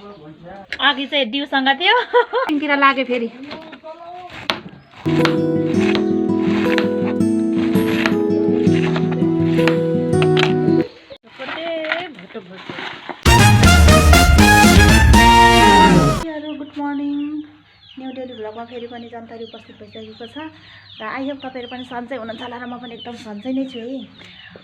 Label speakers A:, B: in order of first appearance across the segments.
A: अघि चाहिँ डिउसँग थियो तिनतिर लाग्यो फेरि गुड मर्निङ न्यू डेली भ्लगमा फेरि पनि जानकारी उपस्थित भइसकेको छ र आई होप तपाईँहरू पनि सन्चै हुनुहुन्छ होला र म पनि एकदम सन्चै नै छु है।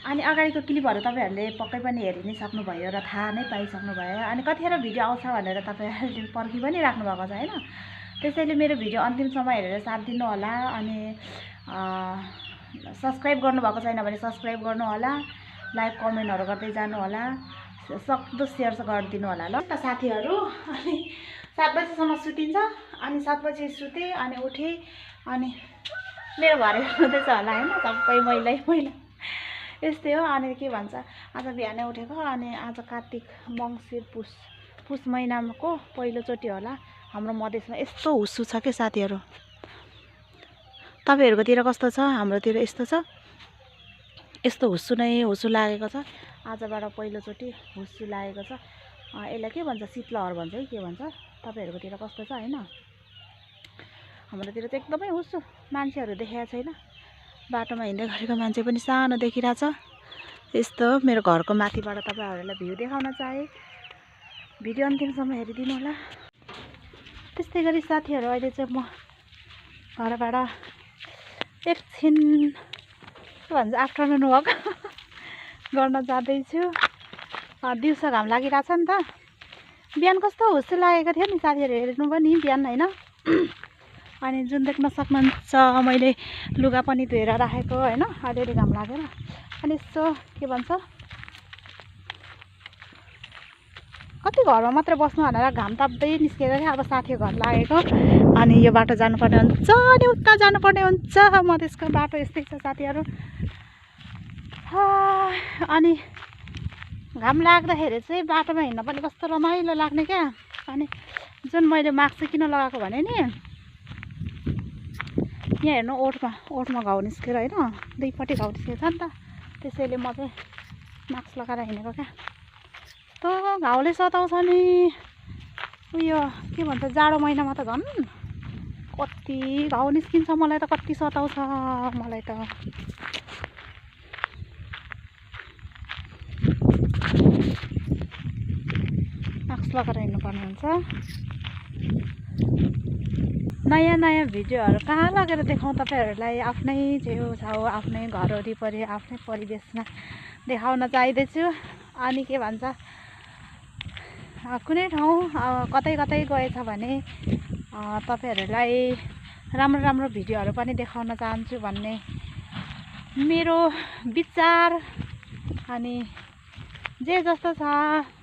A: अनि अगाडिको क्लिपहरू तपाईँहरूले पक्कै पनि हेरि नै सक्नुभयो र थाहा नै पाइसक्नुभयो अनि कतिखेर भिडियो आउँछ भनेर तपाईँहरूले पर्खि पनि राख्नु भएको छ होइन। त्यसैले मेरो भिडियो अन्तिमसम्म हेरेर साथ दिनु होला अनि सब्सक्राइब गर्नुभएको छैन भने सब्सक्राइब गर्नु होला, लाइक कमेन्टहरू गर्दै जानु होला, सक्दो सेयर गरिदिनु होला ल त साथीहरू। अनि 7 बजीसम्म सुतिन्छ अनि 7 बजी सुतेँ अनि उठेँ अनि मेरो घर हुँदैछ होला होइन सबै मैला यस्तै हो। अनि के भन्छ आज बिहानै उठेको अनि आज कार्तिक मङ्सिर पुस महिनाको पहिलोचोटि होला हाम्रो मधेसमा यस्तो हुस्सु छ के साथीहरू। तपाईँहरूकोतिर कस्तो छ? हाम्रोतिर यस्तो छ, यस्तो हुस्सु नै हुस्सु लागेको छ। आजबाट पहिलोचोटि हुस्सु लागेको छ। यसलाई के भन्छ? शीतलहर भन्छ है के भन्छ? तपाईँहरूकोतिर कस्तो छ होइन? हाम्रोतिर चाहिँ एकदमै हुस्सु, मान्छेहरू देखेको छैन। बाटोमा हिँड्दै गरेको मान्छे पनि सानो देखिरहेछ। यस्तो मेरो घरको माथिबाट तपाईँहरूलाई भ्यू देखाउन चाहे, भिडियो अन्तिमसम्म हेरिदिनु होला। त्यस्तै गरी साथीहरू अहिले चाहिँ म घरबाट एकछिन के भन्छ आफ्टरनुन वक गर्न जाँदैछु। दिउँसो घाम लागिरहेछ नि त। बिहान कस्तो हुस्सु लागेको थियो नि साथीहरू, हेर्नु पनि बिहान होइन। अनि जुन देख्न सक्नुहुन्छ मैले लुगा पनि धोएर राखेको होइन, अलिअलि घाम लागेर। अनि यसो के भन्छ कति घरमा मात्रै बस्नु भनेर घाम ताप्दै निस्केको क्या। अब साथीको घर लागेको अनि यो बाटो जानुपर्ने हुन्छ अनि उता जानुपर्ने हुन्छ। मधेसको बाटो यस्तै छ साथीहरू। अनि घाम लाग्दाखेरि चाहिँ बाटोमा हिँड्न पनि कस्तो रमाइलो लाग्ने क्या। अनि जुन मैले मास्क चाहिँ किन लगाएको भने नि यहाँ हेर्नु ओठमा घाउ निस्केर होइन, दुईपट्टि घाउ निस्केको छ नि त। त्यसैले म चाहिँ मास्क लगाएर हिँडेको क्या। यस्तो घाउले सताउँछ नि उयो के भन्छ जाडो महिनामा त झन् कति घाउ निस्किन्छ। मलाई त कति सताउँछ मलाई त। मास्क लगाएर हिँड्नुपर्ने हुन्छ। नयाँ भिडियोहरू कहाँ लगेर देखाउँ तपाईँहरूलाई? आफ्नै छेउछाउ आफ्नै घर वरिपरि आफ्नै परिवेशमा देखाउन चाहिँदैछु। अनि के भन्छ कुनै ठाउँ कतै गएछ भने तपाईँहरूलाई राम्रो भिडियोहरू पनि देखाउन चाहन्छु भन्ने मेरो विचार। अनि जे जस्तो छ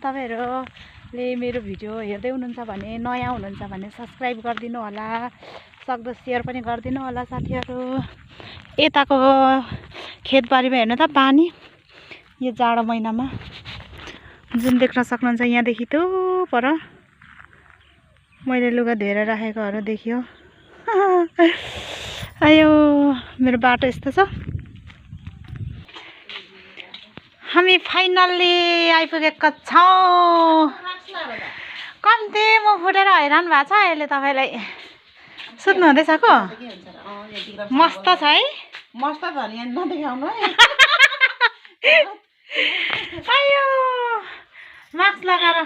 A: तपाईँहरूले मेरो भिडियो हेर्दै हुनुहुन्छ भने, नयाँ हुनुहुन्छ भने सब्सक्राइब गरिदिनु होला, सक्दो सेयर पनि गरिदिनु होला साथीहरू। यताको खेतबारीमा हेर्नु त पानी यो जाडो महिनामा जुन देख्न सक्नुहुन्छ यहाँदेखि त्यो पर मैले लुगा धोएर राखेकोहरू देखियो। आयो मेरो बाटो यस्तो छ। हामी फाइनल्ली आइपुगेका छौँ। कम्ती म फुटेर हैरान भएको छ अहिले। तपाईँलाई सुत्नु हुँदैछ को? मस्त छ है, मस्त छ नि नदेखाउनु है। आयो मास्क लगाएर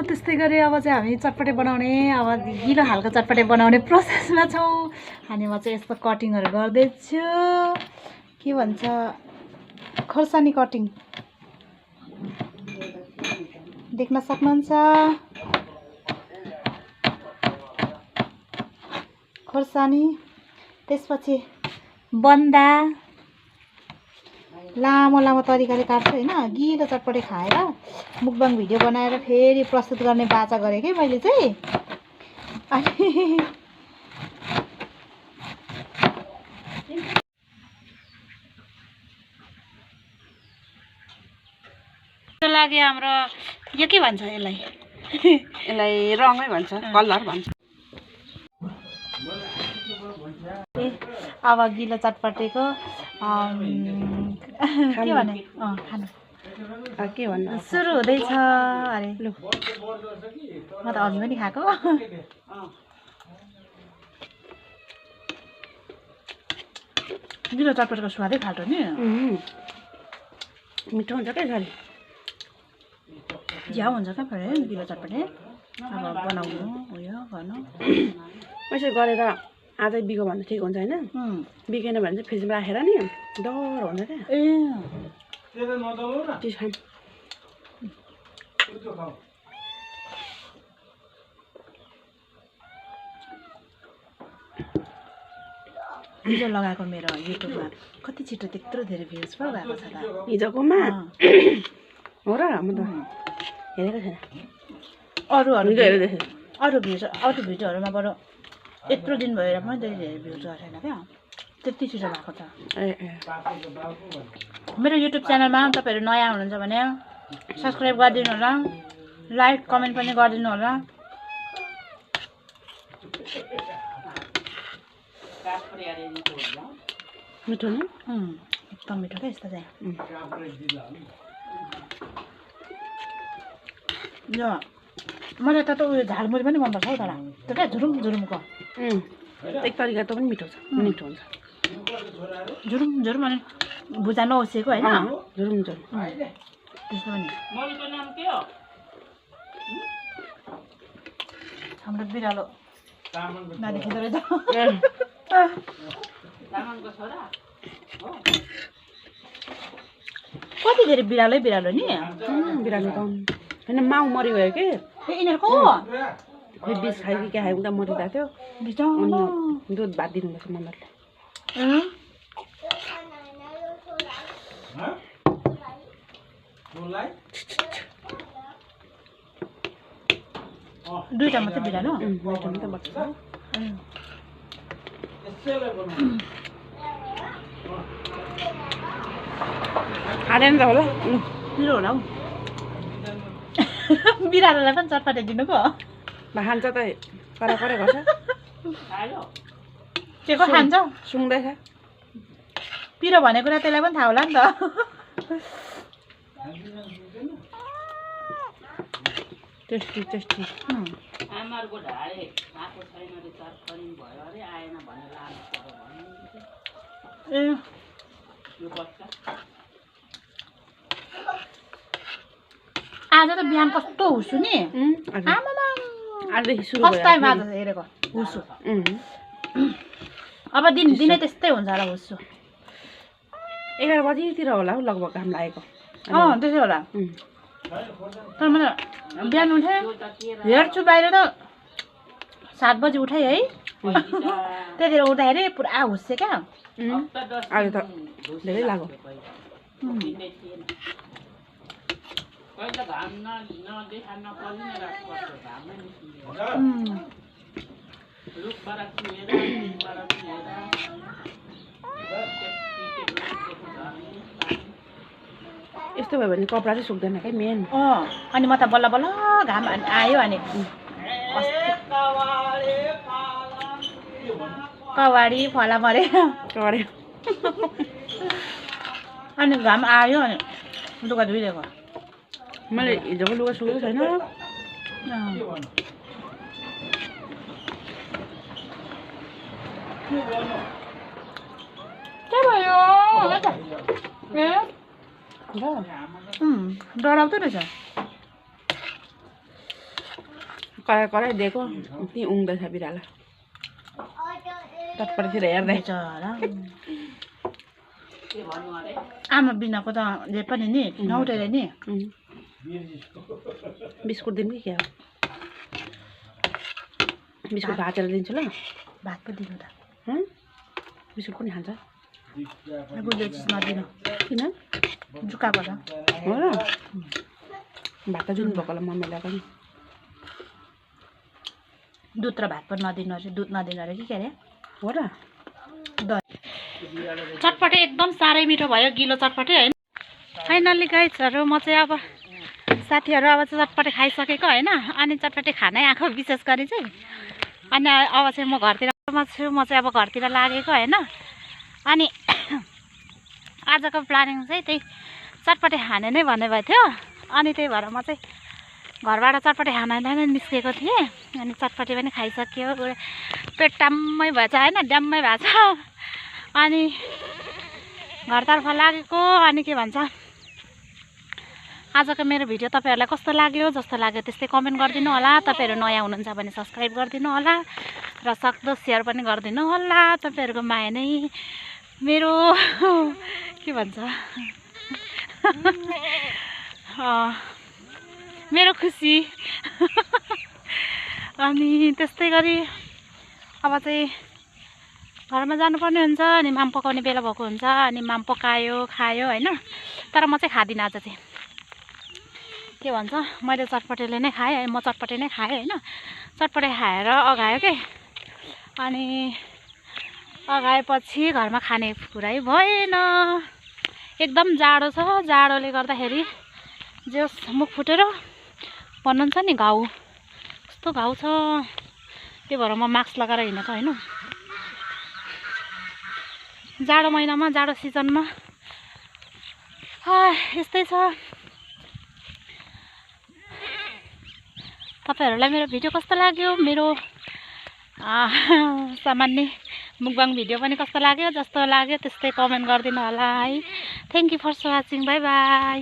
A: त्यस्तै गरी अब चाहिँ हामी चटपटे बनाउने, अब गिलो खालको चटपटे बनाउने प्रोसेसमा छौँ। अनि म चाहिँ यस्तो कटिङहरू गर्दैछु। के भन्छ खोर्सानी कटिङ देख्न सक्नुहुन्छ। खोर्सानी त्यसपछि बन्दा लामो तरिकाले काट्छु होइन। गिलो चटपटे खाएर मुकबाङ भिडियो बनाएर फेरि प्रस्तुत गर्ने बाचा गरेँ कि मैले चाहिँ। अनि लागि हाम्रो यो के भन्छ यसलाई?
B: यसलाई रङै भन्छ, कलर भन्छ।
A: अब गिलो चटपटेको के भने खानु
B: के भन्नु
A: सुरु हुँदैछ अरे
B: लु
A: म त अघि पनि खाएको गिलो चटपटको स्वादै फाल्टो नि
B: मिठो हुन्छ क्या सरी
A: झ्याउ हुन्छ क्या फेरि गिलो चटपटे अब बनाउनु उयो गर्नु
B: यसो गरेर आजै बिगो भन्दा ठिक हुन्छ होइन बिगेन भने चाहिँ फ्रिजमा राखेर नि डर हुन्छ क्या
A: ए
B: चिज खाम
A: हिजो लगाएको मेरो युट्युबमा कति छिटो त्यत्रो धेरै भ्युज पो गएको छ त
B: हिजोकोमा हो र म त हेरेको छैन
A: अरू
B: हिजो हेरेको थिएँ
A: अरू भिडियोहरूमा बरु यत्रो दिन भएर पनि त्यति धेरै भ्युज गरेको छैन क्या त्यति छिटो भएको छ
B: ए
A: मेरो युट्युब च्यानलमा तपाईँहरू नयाँ हुनुहुन्छ भने सब्सक्राइब गरिदिनु होला लाइक कमेन्ट पनि गरिदिनु होला
B: मिठो नि
A: एकदम मिठो क्या यस्तो चाहिँ यो मलाई त उयो झालमुरी पनि मनपर्छ हौ तर त्यो क्या झुरुम झुरुमको
B: एक तरिका त पनि मिठो छ मिठो हुन्छ
A: झुरुम झुरुम अनि भुजा नउसेको होइन
B: झुरुम झुरुम
A: त्यस्तो पनि हाम्रो बिरालो नदेखेको रहेछ कति धेरै बिरालो नि
B: बिरालो त होइन माउ मरिगयो कि
A: यिनीहरूको
B: खोइ बिस खायो कि क्या खायो उता मरिरहेको थियो
A: बिचारो
B: दुध भात दिनुहुँदैछ मम्मीले
A: दुईटा मात्रै बिरालो
B: मिठो त बच्चा हालेन त होला
A: पिरो होला हौ बिरालोलाई पनि चटपटे दिनुको
B: खान्छ त करा गर्छ
A: के को खान्छ
B: सुँग्दैछ
A: पिरो भनेको कुरा त्यसलाई पनि थाहा होला नि त
B: टेस्टी टेस्टी
A: ए आज त बिहान कस्तो हुसु नि आमामा
B: आजदेखि सुरु
A: फर्स्ट टाइम आज हेरेको हुसु अब दिनै त्यस्तै हुन्छ होला हुसु
B: 11 बजीतिर होला हौ लगभग घाम लागेको
A: त्यसै होला तर मैले बिहान उठेँ हेर्छु बाहिर त 7 बजी उठाएँ है त्यतिखेर उठ्दाखेरि पुरा हुस्से क्या
B: अहिले त धेरै लाग्यो यस्तो भयो भने कपडा चाहिँ सुक्दैन क्या मेन
A: अनि म त बल्ल बल्ल घाम आयो अनि कवाडी फला मरे
B: कवाडी
A: अनि घाम आयो अनि लुगा धोइदिएको
B: मैले हिजोको लुगा सुकेको छैन
A: के भयो डराउँदो रहेछ
B: कराइदिएको त्यहीँ उङ्दैछ बिरालो तटपट्टितिर हेर्दै
A: आमा बिनाको त जे पनि नि नउठेर नि
B: बिस्कुट दिनु कि क्या हो बिस्कुट भाँचेर दिन्छु ल
A: भात पो दिनु त
B: बिस्कुट पनि खान्छ
A: गुलियो चिज नदिनु
B: किन
A: जुकाएको छ
B: हो र भात त दिनु भएको होला मम्मीलाई पनि
A: दुध र भात पनि नदिनु अरे दुध नदिनु अरे के अरे
B: हो र
A: चटपटे एकदम साह्रै मिठो भयो गिलो चटपटे होइन फाइनल्ली गाइजहरू म चाहिँ अब साथीहरू अब चाहिँ चटपटे खाइसकेको होइन अनि चटपटे खानै आएको विशेष गरी चाहिँ अनि अब चाहिँ म घरतिर म चाहिँ अब घरतिर लागेको होइन अनि आजको प्लानिङ चाहिँ त्यही चटपटे खाने नै भन्ने भएको थियो अनि त्यही भएर म चाहिँ घरबाट चटपटे खाना नै निस्केको थिएँ अनि चटपटे पनि खाइसक्यो पेट टाम्मै भएछ होइन ड्याम्मै भएको छ अनि घरतर्फ लागेको अनि के भन्छ आजको मेरो भिडियो तपाईँहरूलाई कस्तो लाग्यो जस्तो लाग्यो त्यस्तै कमेन्ट गरिदिनु होला तपाईँहरू नयाँ हुनुहुन्छ भने सब्सक्राइब गरिदिनु होला र सक्दो सेयर पनि गरिदिनु होला तपाईँहरूको माया नै मेरो के भन्छ मेरो खुसी अनि त्यस्तै गरी अब चाहिँ घरमा जानुपर्ने हुन्छ अनि माम पकाउने बेला भएको हुन्छ अनि माम पकायो खायो होइन तर म चाहिँ खादिनँ आज चाहिँ के भन्छ मैले चटपटेले नै खाएँ म चटपटे नै खाएँ होइन चटपटे खाएर अघायो के अनि अघाएपछि घरमा खाने कुरै भएन एकदम जाडो छ जाडोले गर्दाखेरि जे मुख फुटेर भन्नुहुन्छ नि घाउ कस्तो घाउ छ त्यही भएर म मास्क लगाएर हिँडेको होइन जाडो महिनामा जाडो सिजनमा यस्तै छ तपाईँहरूलाई मेरो भिडियो कस्तो लाग्यो मेरो सामान्य मुकबाङ भिडियो पनि कस्तो लाग्यो जस्तो लाग्यो त्यस्तै कमेन्ट गरिदिनु होला है thank you for watching bye by